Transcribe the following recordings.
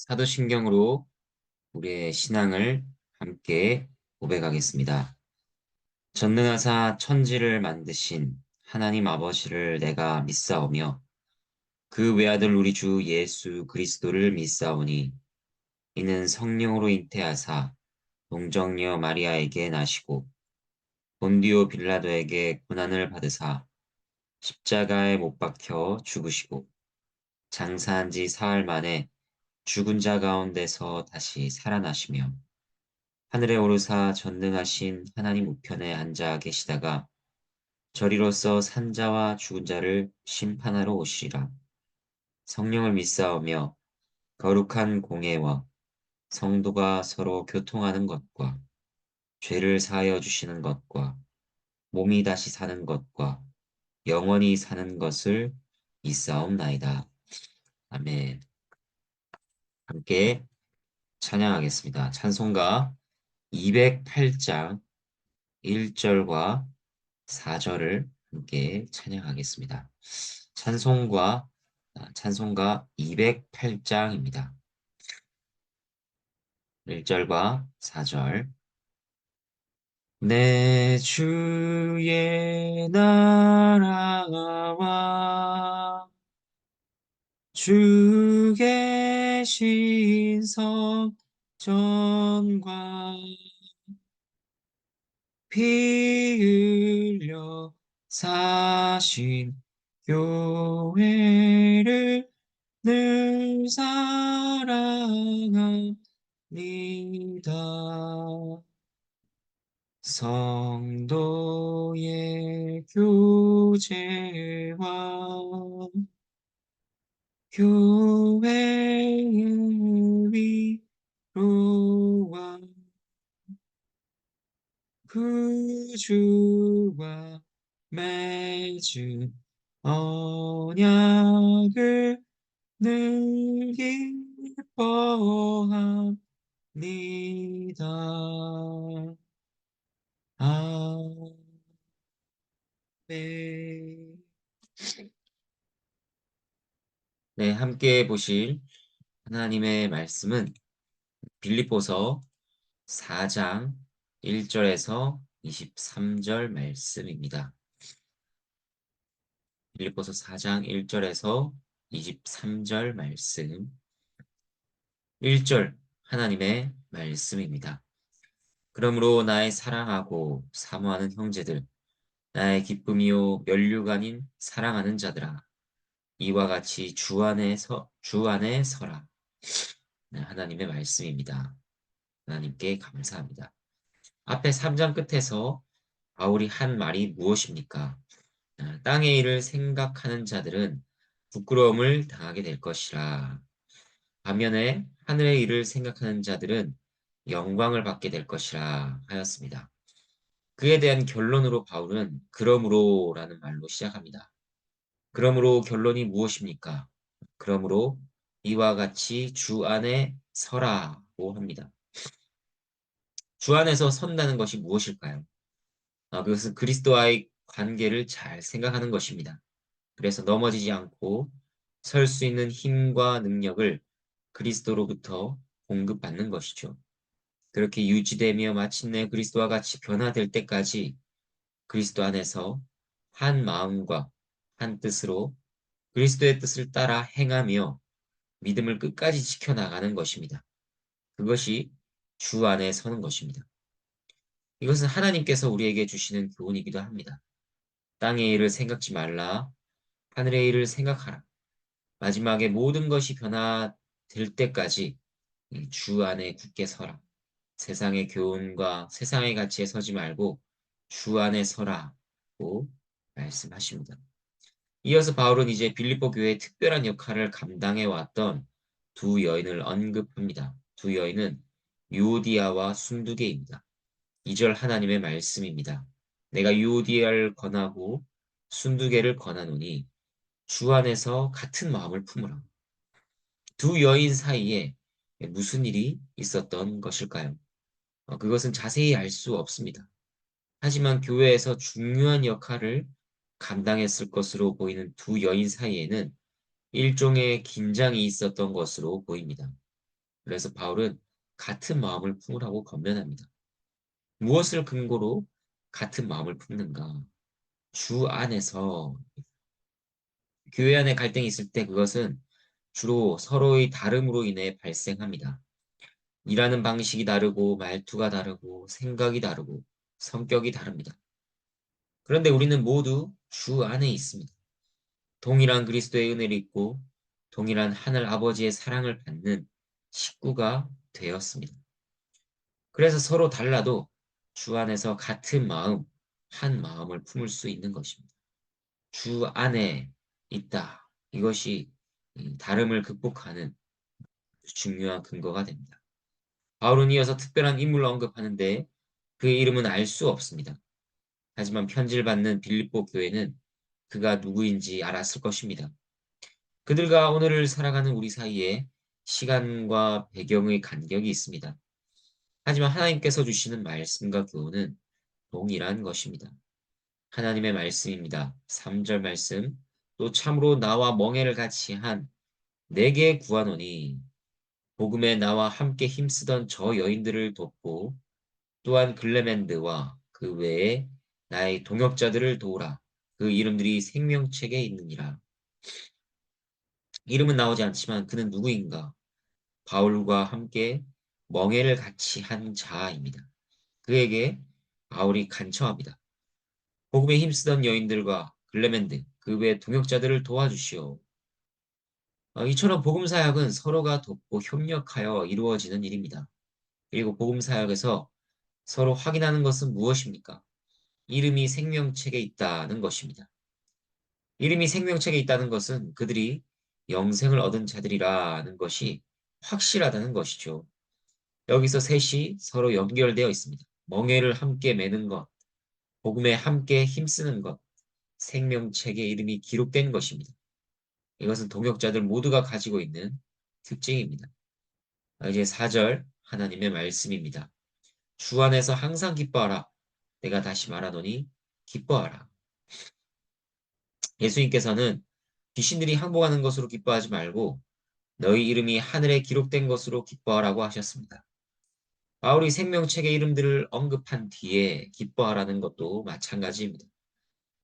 사도신경으로 우리의 신앙을 함께 고백하겠습니다. 전능하사 천지를 만드신 하나님 아버지를 내가 믿사오며 그 외아들 우리 주 예수 그리스도를 믿사오니 이는 성령으로 잉태하사 동정녀 마리아에게 나시고 본디오 빌라도에게 고난을 받으사 십자가에 못 박혀 죽으시고 장사한 지 사흘 만에 죽은 자 가운데서 다시 살아나시며 하늘에 오르사 전능하신 하나님 우편에 앉아 계시다가 저리로서 산자와 죽은 자를 심판하러 오시리라. 성령을 믿사오며 거룩한 공예와 성도가 서로 교통하는 것과 죄를 사하여 주시는 것과 몸이 다시 사는 것과 영원히 사는 것을 믿사옵나이다. 아멘. 함께 찬양하겠습니다. 찬송가 208장 1절과 4절을 함께 찬양하겠습니다. 찬송가 208장입니다. 1절과 4절. 내 주의 나라와 주 계신 성전과 피 흘려 사신 교회를 늘 사랑합니다. 성도의 교제와 교회의 위로와 구주와 맺은 언약을 늘 기뻐합니다. 아멘. 네, 함께 보실 하나님의 말씀은 빌립보서 4장 1절에서 23절 말씀입니다. 빌립보서 4장 1절에서 23절 말씀. 1절 하나님의 말씀입니다. 그러므로 나의 사랑하고 사모하는 형제들, 나의 기쁨이요 면류가 아닌 사랑하는 자들아, 이와 같이 주 안에 서라. 네, 하나님의 말씀입니다. 하나님께 감사합니다. 앞에 3장 끝에서 바울이 한 말이 무엇입니까? 땅의 일을 생각하는 자들은 부끄러움을 당하게 될 것이라. 반면에 하늘의 일을 생각하는 자들은 영광을 받게 될 것이라 하였습니다. 그에 대한 결론으로 바울은 그러므로라는 말로 시작합니다. 그러므로 결론이 무엇입니까? 그러므로 이와 같이 주 안에 서라고 합니다. 주 안에서 선다는 것이 무엇일까요? 그것은 그리스도와의 관계를 잘 생각하는 것입니다. 그래서 넘어지지 않고 설 수 있는 힘과 능력을 그리스도로부터 공급받는 것이죠. 그렇게 유지되며 마침내 그리스도와 같이 변화될 때까지 그리스도 안에서 한 마음과 한 뜻으로 그리스도의 뜻을 따라 행하며 믿음을 끝까지 지켜나가는 것입니다. 그것이 주 안에 서는 것입니다. 이것은 하나님께서 우리에게 주시는 교훈이기도 합니다. 땅의 일을 생각지 말라. 하늘의 일을 생각하라. 마지막에 모든 것이 변화될 때까지 이주 안에 굳게 서라. 세상의 교훈과 세상의 가치에 서지 말고 주 안에 서라고 말씀하십니다. 이어서 바울은 이제 빌립보 교회의 특별한 역할을 감당해 왔던 두 여인을 언급합니다. 두 여인은 유오디아와 순두계입니다. 2절 하나님의 말씀입니다. 내가 유오디아를 권하고 순두계를 권하노니 주 안에서 같은 마음을 품으라. 두 여인 사이에 무슨 일이 있었던 것일까요? 그것은 자세히 알 수 없습니다. 하지만 교회에서 중요한 역할을 감당했을 것으로 보이는 두 여인 사이에는 일종의 긴장이 있었던 것으로 보입니다. 그래서 바울은 같은 마음을 품으라고 권면합니다. 무엇을 근거로 같은 마음을 품는가? 주 안에서 교회 안에 갈등이 있을 때 그것은 주로 서로의 다름으로 인해 발생합니다. 일하는 방식이 다르고 말투가 다르고 생각이 다르고 성격이 다릅니다. 그런데 우리는 모두 주 안에 있습니다. 동일한 그리스도의 은혜를 입고 동일한 하늘 아버지의 사랑을 받는 식구가 되었습니다. 그래서 서로 달라도 주 안에서 같은 마음, 한 마음을 품을 수 있는 것입니다. 주 안에 있다. 이것이 다름을 극복하는 중요한 근거가 됩니다. 바울은 이어서 특별한 인물을 언급하는데 그의 이름은 알 수 없습니다. 하지만 편지를 받는 빌립보 교회는 그가 누구인지 알았을 것입니다. 그들과 오늘을 살아가는 우리 사이에 시간과 배경의 간격이 있습니다. 하지만 하나님께서 주시는 말씀과 교훈은 동일한 것입니다. 하나님의 말씀입니다. 3절 말씀. 또 참으로 나와 멍에를 같이 한 내게 구하노니 복음에 나와 함께 힘쓰던 저 여인들을 돕고 또한 글레멘드와 그 외에 나의 동역자들을 도우라. 그 이름들이 생명책에 있느니라. 이름은 나오지 않지만 그는 누구인가? 바울과 함께 멍에를 같이 한 자입니다. 그에게 바울이 간청합니다. 복음에 힘쓰던 여인들과 글레멘드, 그 외 동역자들을 도와주시오. 이처럼 복음 사역은 서로가 돕고 협력하여 이루어지는 일입니다. 그리고 복음 사역에서 서로 확인하는 것은 무엇입니까? 이름이 생명책에 있다는 것입니다. 이름이 생명책에 있다는 것은 그들이 영생을 얻은 자들이라는 것이 확실하다는 것이죠. 여기서 셋이 서로 연결되어 있습니다. 멍에를 함께 매는 것, 복음에 함께 힘쓰는 것, 생명책에 이름이 기록된 것입니다. 이것은 동역자들 모두가 가지고 있는 특징입니다. 이제 4절 하나님의 말씀입니다. 주 안에서 항상 기뻐하라. 내가 다시 말하노니 기뻐하라. 예수님께서는 귀신들이 항복하는 것으로 기뻐하지 말고 너희 이름이 하늘에 기록된 것으로 기뻐하라고 하셨습니다. 바울이 생명책의 이름들을 언급한 뒤에 기뻐하라는 것도 마찬가지입니다.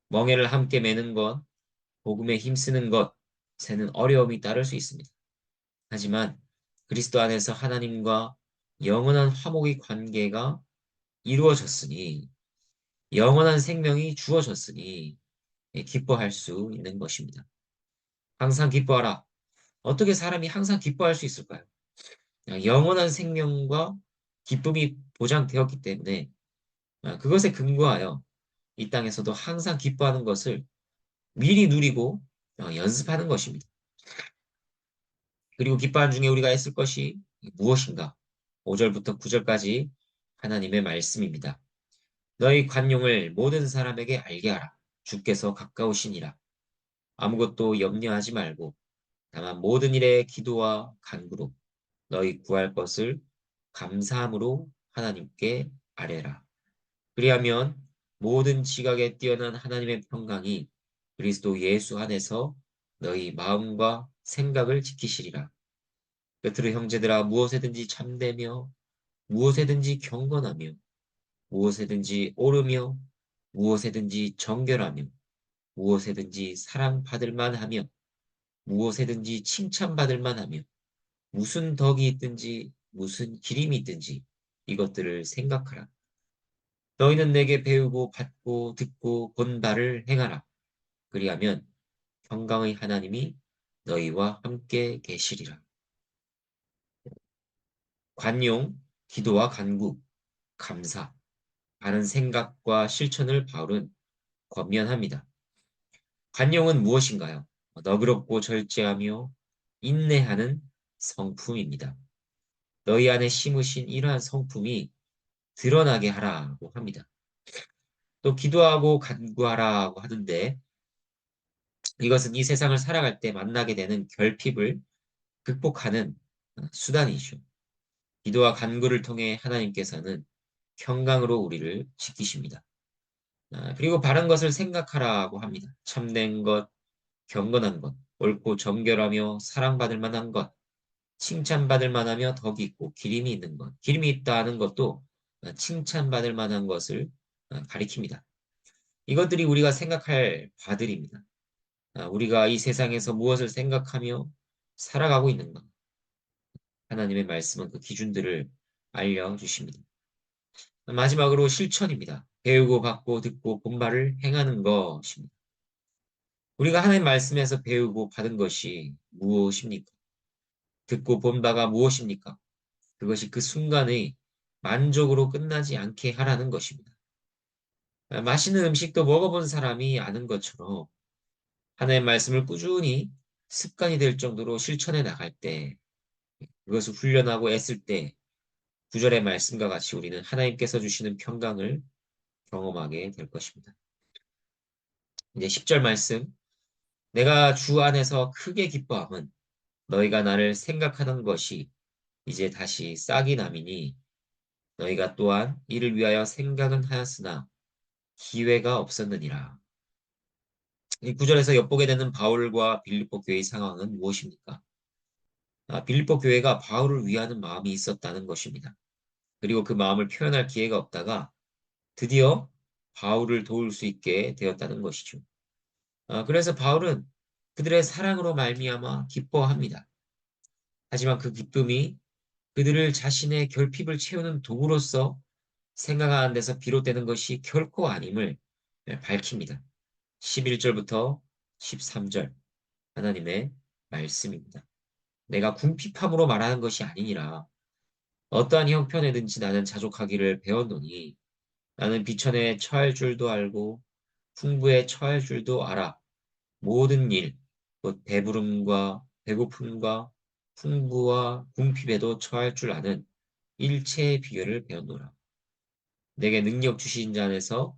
멍에를 함께 매는 것, 복음에 힘쓰는 것에는 어려움이 따를 수 있습니다. 하지만 그리스도 안에서 하나님과 영원한 화목의 관계가 이루어졌으니 영원한 생명이 주어졌으니 기뻐할 수 있는 것입니다. 항상 기뻐하라. 어떻게 사람이 항상 기뻐할 수 있을까요? 영원한 생명과 기쁨이 보장되었기 때문에 그것에 근거하여 이 땅에서도 항상 기뻐하는 것을 미리 누리고 연습하는 것입니다. 그리고 기뻐하는 중에 우리가 했을 것이 무엇인가? 5절부터 9절까지 하나님의 말씀입니다. 너희 관용을 모든 사람에게 알게 하라. 주께서 가까우시니라. 아무것도 염려하지 말고 다만 모든 일에 기도와 간구로 너희 구할 것을 감사함으로 하나님께 아뢰라. 그리하면 모든 지각에 뛰어난 하나님의 평강이 그리스도 예수 안에서 너희 마음과 생각을 지키시리라. 끝으로 형제들아 무엇에든지 참되며 무엇에든지 경건하며 무엇에든지 오르며 무엇에든지 정결하며 무엇에든지 사랑받을 만하며 무엇에든지 칭찬받을 만하며 무슨 덕이 있든지 무슨 기림이 있든지 이것들을 생각하라. 너희는 내게 배우고 받고 듣고 본 바를 행하라. 그리하면 평강의 하나님이 너희와 함께 계시리라. 관용, 기도와 간구, 감사, 바른 생각과 실천을 바울은 권면합니다. 관용은 무엇인가요? 너그럽고 절제하며 인내하는 성품입니다. 너희 안에 심으신 이러한 성품이 드러나게 하라고 합니다. 또 기도하고 간구하라고 하는데 이것은 이 세상을 살아갈 때 만나게 되는 결핍을 극복하는 수단이죠. 기도와 간구를 통해 하나님께서는 평강으로 우리를 지키십니다. 그리고 바른 것을 생각하라고 합니다. 참된 것, 경건한 것, 옳고 정결하며 사랑받을 만한 것, 칭찬받을 만하며 덕이 있고 기림이 있는 것. 기림이 있다 하는 것도 칭찬받을 만한 것을 가리킵니다. 이것들이 우리가 생각할 바들입니다. 우리가 이 세상에서 무엇을 생각하며 살아가고 있는가? 하나님의 말씀은 그 기준들을 알려주십니다. 마지막으로 실천입니다. 배우고 받고 듣고 본 바를 행하는 것입니다. 우리가 하나님 말씀에서 배우고 받은 것이 무엇입니까? 듣고 본 바가 무엇입니까? 그것이 그 순간의 만족으로 끝나지 않게 하라는 것입니다. 맛있는 음식도 먹어본 사람이 아는 것처럼 하나님의 말씀을 꾸준히 습관이 될 정도로 실천해 나갈 때, 그것을 훈련하고 애쓸 때, 구절의 말씀과 같이 우리는 하나님께서 주시는 평강을 경험하게 될 것입니다. 이제 10절 말씀. 내가 주 안에서 크게 기뻐함은 너희가 나를 생각하는 것이 이제 다시 싹이 남이니 너희가 또한 이를 위하여 생각은 하였으나 기회가 없었느니라. 이 구절에서 엿보게 되는 바울과 빌립보 교회의 상황은 무엇입니까? 빌립보 교회가 바울을 위하는 마음이 있었다는 것입니다. 그리고 그 마음을 표현할 기회가 없다가 드디어 바울을 도울 수 있게 되었다는 것이죠. 그래서 바울은 그들의 사랑으로 말미암아 기뻐합니다. 하지만 그 기쁨이 그들을 자신의 결핍을 채우는 도구로서 생각하는 데서 비롯되는 것이 결코 아님을 밝힙니다. 11절부터 13절 하나님의 말씀입니다. 내가 궁핍함으로 말하는 것이 아니니라. 어떠한 형편에든지 나는 자족하기를 배웠노니 나는 비천에 처할 줄도 알고 풍부에 처할 줄도 알아. 모든 일, 곧 배부름과 배고픔과 풍부와 궁핍에도 처할 줄 아는 일체의 비결을 배웠노라. 내게 능력 주신 자 안에서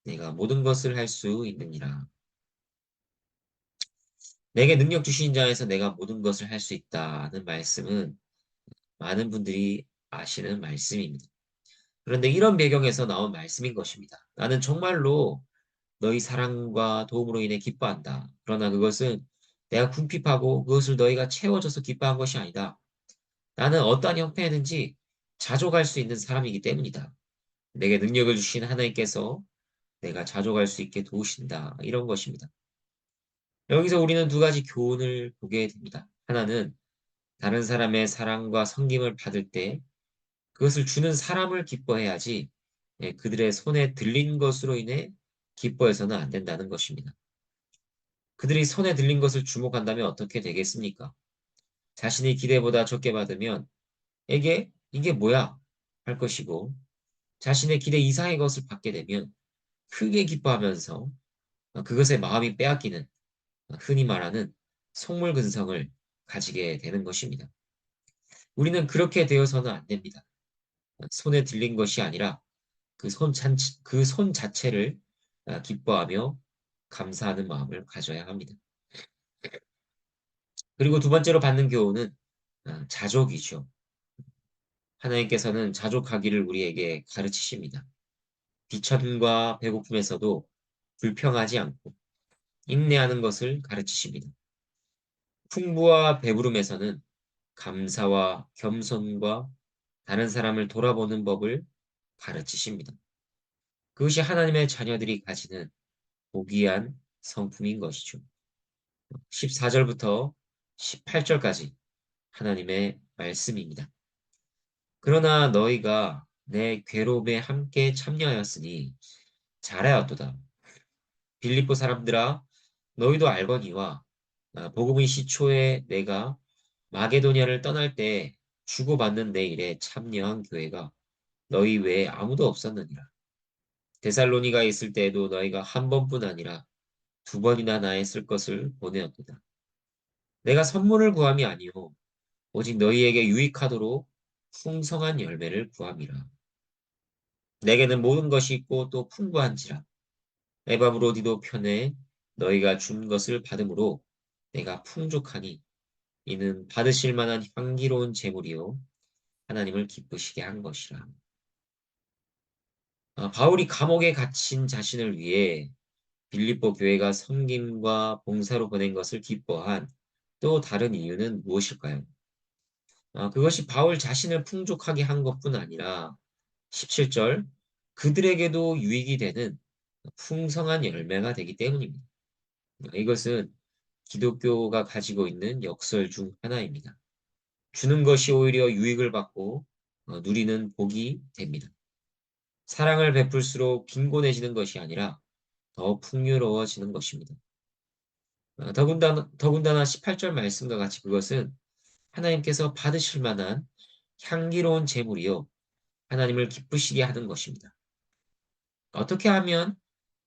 내가 모든 것을 할 수 있느니라. 내게 능력 주신 자 안에서 내가 모든 것을 할 수 있다는 말씀은 많은 분들이 아시는 말씀입니다. 그런데 이런 배경에서 나온 말씀인 것입니다. 나는 정말로 너희 사랑과 도움으로 인해 기뻐한다. 그러나 그것은 내가 궁핍하고 그것을 너희가 채워줘서 기뻐한 것이 아니다. 나는 어떠한 형편이든지 자족할 수 있는 사람이기 때문이다. 내게 능력을 주신 하나님께서 내가 자족할 수 있게 도우신다. 이런 것입니다. 여기서 우리는 두 가지 교훈을 보게 됩니다. 하나는 다른 사람의 사랑과 섬김을 받을 때 그것을 주는 사람을 기뻐해야지 그들의 손에 들린 것으로 인해 기뻐해서는 안 된다는 것입니다. 그들이 손에 들린 것을 주목한다면 어떻게 되겠습니까? 자신이 기대보다 적게 받으면 이게 뭐야? 할 것이고 자신의 기대 이상의 것을 받게 되면 크게 기뻐하면서 그것에 마음이 빼앗기는 흔히 말하는 속물근성을 가지게 되는 것입니다. 우리는 그렇게 되어서는 안 됩니다. 손에 들린 것이 아니라 그 손 자체를 기뻐하며 감사하는 마음을 가져야 합니다. 그리고 두 번째로 받는 교훈은 자족이죠. 하나님께서는 자족하기를 우리에게 가르치십니다. 비천과 배고픔에서도 불평하지 않고 인내하는 것을 가르치십니다. 풍부와 배부름에서는 감사와 겸손과 다른 사람을 돌아보는 법을 가르치십니다. 그것이 하나님의 자녀들이 가지는 고귀한 성품인 것이죠. 14절부터 18절까지 하나님의 말씀입니다. 그러나 너희가 내 괴로움에 함께 참여하였으니 잘하였도다. 빌립보 사람들아 너희도 알거니와 복음의 시초에 내가 마게도냐를 떠날 때 주고받는 내 일에 참여한 교회가 너희 외에 아무도 없었느니라. 데살로니가에 있을 때에도 너희가 한 번뿐 아니라 두 번이나 나의 쓸 것을 보내었도다. 내가 선물을 구함이 아니요 오직 너희에게 유익하도록 풍성한 열매를 구함이라. 내게는 모든 것이 있고 또 풍부한지라. 에바브로디도 편에 너희가 준 것을 받음으로 내가 풍족하니 이는 받으실 만한 향기로운 제물이요 하나님을 기쁘시게 한 것이라. 바울이 감옥에 갇힌 자신을 위해 빌립보 교회가 섬김과 봉사로 보낸 것을 기뻐한 또 다른 이유는 무엇일까요? 그것이 바울 자신을 풍족하게 한 것뿐 아니라 17절 그들에게도 유익이 되는 풍성한 열매가 되기 때문입니다. 이것은 기독교가 가지고 있는 역설 중 하나입니다. 주는 것이 오히려 유익을 받고 누리는 복이 됩니다. 사랑을 베풀수록 빈곤해지는 것이 아니라 더 풍요로워지는 것입니다. 더군다나 18절 말씀과 같이 그것은 하나님께서 받으실 만한 향기로운 제물이요. 하나님을 기쁘시게 하는 것입니다. 어떻게 하면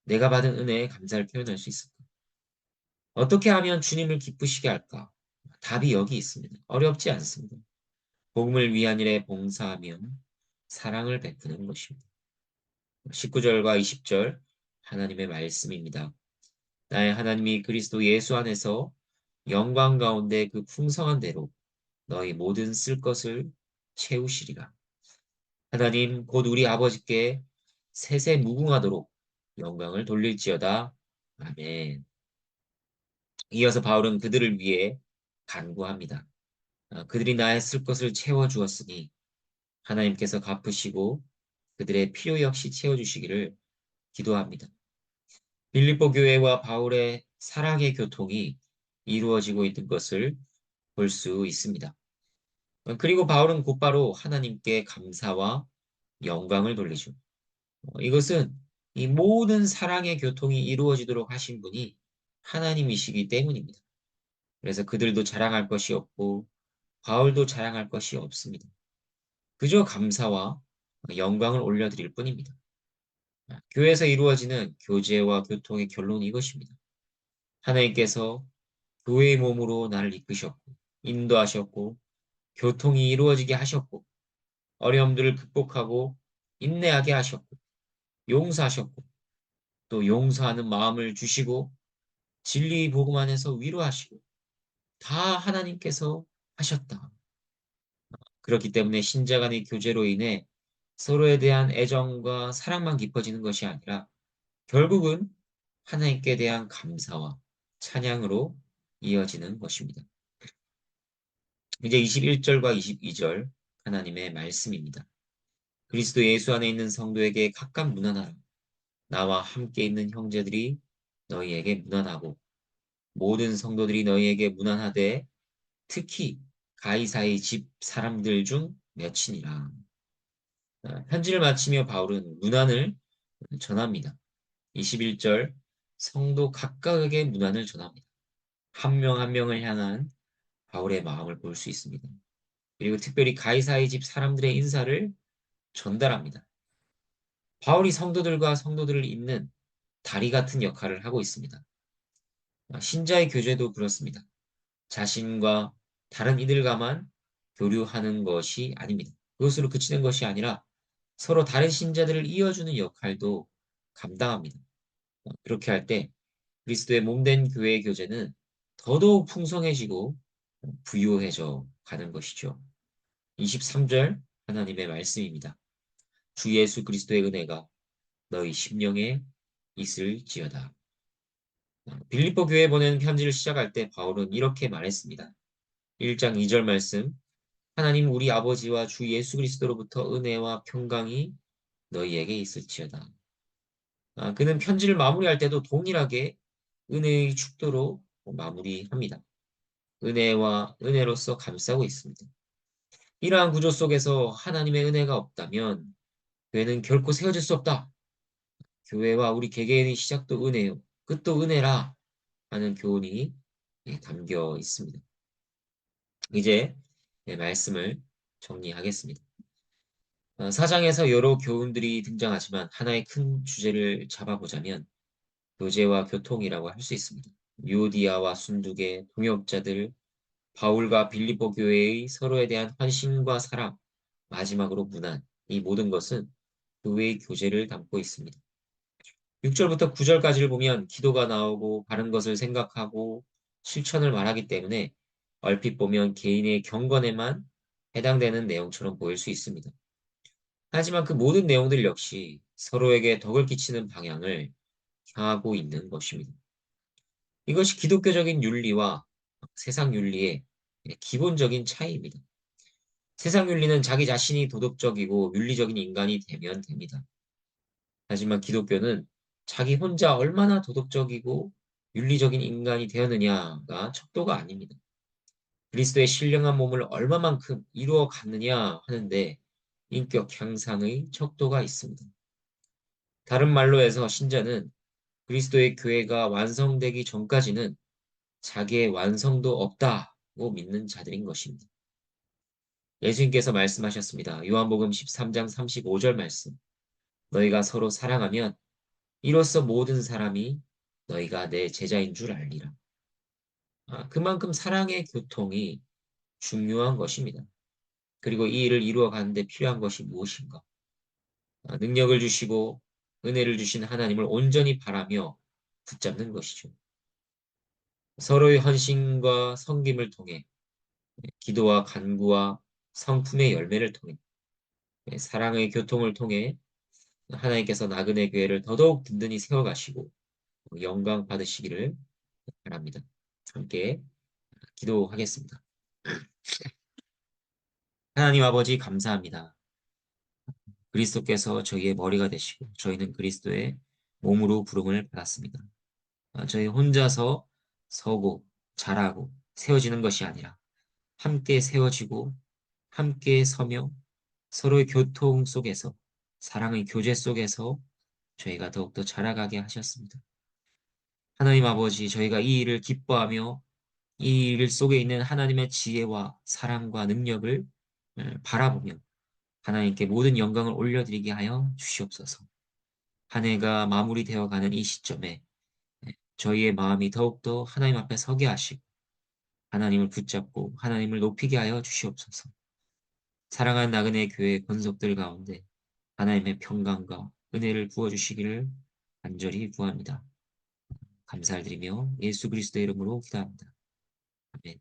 내가 받은 은혜에 감사를 표현할 수 있을까? 어떻게 하면 주님을 기쁘시게 할까? 답이 여기 있습니다. 어렵지 않습니다. 복음을 위한 일에 봉사하며 사랑을 베푸는 것입니다. 19절과 20절 하나님의 말씀입니다. 나의 하나님이 그리스도 예수 안에서 영광 가운데 그 풍성한 대로 너희 모든 쓸 것을 채우시리라. 하나님 곧 우리 아버지께 세세 무궁하도록 영광을 돌릴지어다. 아멘. 이어서 바울은 그들을 위해 간구합니다. 그들이 나의 쓸 것을 채워주었으니 하나님께서 갚으시고 그들의 필요 역시 채워주시기를 기도합니다. 빌립보 교회와 바울의 사랑의 교통이 이루어지고 있는 것을 볼 수 있습니다. 그리고 바울은 곧바로 하나님께 감사와 영광을 돌리죠. 이것은 이 모든 사랑의 교통이 이루어지도록 하신 분이 하나님이시기 때문입니다. 그래서 그들도 자랑할 것이 없고 바울도 자랑할 것이 없습니다. 그저 감사와 영광을 올려드릴 뿐입니다. 교회에서 이루어지는 교제와 교통의 결론이 이것입니다. 하나님께서 교회의 몸으로 나를 이끄셨고, 인도하셨고, 교통이 이루어지게 하셨고, 어려움들을 극복하고, 인내하게 하셨고, 용서하셨고, 또 용서하는 마음을 주시고, 진리 복음 안에서 위로하시고, 다 하나님께서 하셨다. 그렇기 때문에 신자 간의 교제로 인해 서로에 대한 애정과 사랑만 깊어지는 것이 아니라 결국은 하나님께 대한 감사와 찬양으로 이어지는 것입니다. 이제 21절과 22절 하나님의 말씀입니다. 그리스도 예수 안에 있는 성도에게 각각 문안하라. 나와 함께 있는 형제들이 너희에게 문안하고 모든 성도들이 너희에게 문안하되 특히 가이사의 집 사람들 중 몇이니라. 편지를 마치며 바울은 문안을 전합니다. 21절 성도 각각에게 문안을 전합니다. 한 명 한 명을 향한 바울의 마음을 볼 수 있습니다. 그리고 특별히 가이사의 집 사람들의 인사를 전달합니다. 바울이 성도들과 성도들을 잇는 다리 같은 역할을 하고 있습니다. 신자의 교제도 그렇습니다. 자신과 다른 이들과만 교류하는 것이 아닙니다. 그것으로 그치는 것이 아니라 서로 다른 신자들을 이어주는 역할도 감당합니다. 그렇게 할 때 그리스도의 몸된 교회의 교제는 더더욱 풍성해지고 부유해져 가는 것이죠. 23절 하나님의 말씀입니다. 주 예수 그리스도의 은혜가 너희 심령에 있을지어다. 빌립보 교회에 보낸 편지를 시작할 때 바울은 이렇게 말했습니다. 1장 2절 말씀 하나님 우리 아버지와 주 예수 그리스도로부터 은혜와 평강이 너희에게 있을지어다. 그는 편지를 마무리할 때도 동일하게 은혜의 축도로 마무리합니다. 은혜와 은혜로서 감싸고 있습니다. 이러한 구조 속에서 하나님의 은혜가 없다면 교회는 결코 세워질 수 없다. 교회와 우리 개개인의 시작도 은혜요. 끝도 은혜라 하는 교훈이 담겨 있습니다. 이제 말씀을 정리하겠습니다. 사장에서 여러 교훈들이 등장하지만 하나의 큰 주제를 잡아보자면 교제와 교통이라고 할 수 있습니다. 유오디아와 순두계, 동역자들, 바울과 빌립보 교회의 서로에 대한 헌신과 사랑, 마지막으로 문안, 이 모든 것은 교회의 교제를 담고 있습니다. 6절부터 9절까지를 보면 기도가 나오고 바른 것을 생각하고 실천을 말하기 때문에 얼핏 보면 개인의 경건에만 해당되는 내용처럼 보일 수 있습니다. 하지만 그 모든 내용들 역시 서로에게 덕을 끼치는 방향을 향하고 있는 것입니다. 이것이 기독교적인 윤리와 세상 윤리의 기본적인 차이입니다. 세상 윤리는 자기 자신이 도덕적이고 윤리적인 인간이 되면 됩니다. 하지만 기독교는 자기 혼자 얼마나 도덕적이고 윤리적인 인간이 되었느냐가 척도가 아닙니다. 그리스도의 신령한 몸을 얼마만큼 이루어 갔느냐 하는데 인격 향상의 척도가 있습니다. 다른 말로 해서 신자는 그리스도의 교회가 완성되기 전까지는 자기의 완성도 없다고 믿는 자들인 것입니다. 예수님께서 말씀하셨습니다. 요한복음 13장 35절 말씀. 너희가 서로 사랑하면 이로써 모든 사람이 너희가 내 제자인 줄 알리라. 그만큼 사랑의 교통이 중요한 것입니다. 그리고 이 일을 이루어 가는데 필요한 것이 무엇인가? 능력을 주시고 은혜를 주신 하나님을 온전히 바라며 붙잡는 것이죠. 서로의 헌신과 섬김을 통해 기도와 간구와 성품의 열매를 통해 사랑의 교통을 통해 하나님께서 나그네 교회를 더더욱 든든히 세워가시고 영광 받으시기를 바랍니다. 함께 기도하겠습니다. 하나님 아버지 감사합니다. 그리스도께서 저희의 머리가 되시고 저희는 그리스도의 몸으로 부름을 받았습니다. 저희 혼자서 서고 자라고 세워지는 것이 아니라 함께 세워지고 함께 서며 서로의 교통 속에서 사랑의 교제 속에서 저희가 더욱더 자라가게 하셨습니다. 하나님 아버지, 저희가 이 일을 기뻐하며 이 일 속에 있는 하나님의 지혜와 사랑과 능력을 바라보며 하나님께 모든 영광을 올려드리게 하여 주시옵소서. 한 해가 마무리되어 가는 이 시점에 저희의 마음이 더욱더 하나님 앞에 서게 하시고 하나님을 붙잡고 하나님을 높이게 하여 주시옵소서. 사랑하는 나그네 교회 권속들 가운데 하나님의 평강과 은혜를 부어주시기를 간절히 구합니다. 감사를 드리며 예수 그리스도의 이름으로 기도합니다. 아멘.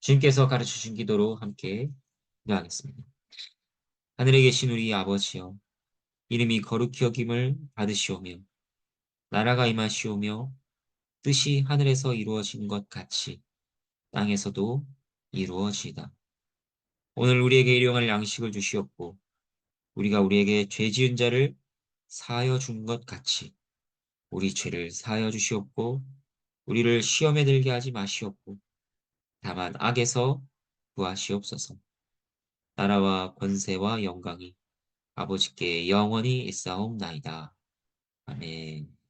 주님께서 가르쳐주신 기도로 함께 기도하겠습니다. 하늘에 계신 우리 아버지여, 이름이 거룩히 여김을 받으시오며 나라가 임하시오며 뜻이 하늘에서 이루어진 것 같이 땅에서도 이루어지이다. 오늘 우리에게 일용할 양식을 주시옵고 우리가 우리에게 죄 지은 자를 사하여 준 것 같이 우리 죄를 사하여 주시옵고 우리를 시험에 들게 하지 마시옵고 다만 악에서 구하시옵소서. 나라와 권세와 영광이 아버지께 영원히 있사옵나이다. 아멘.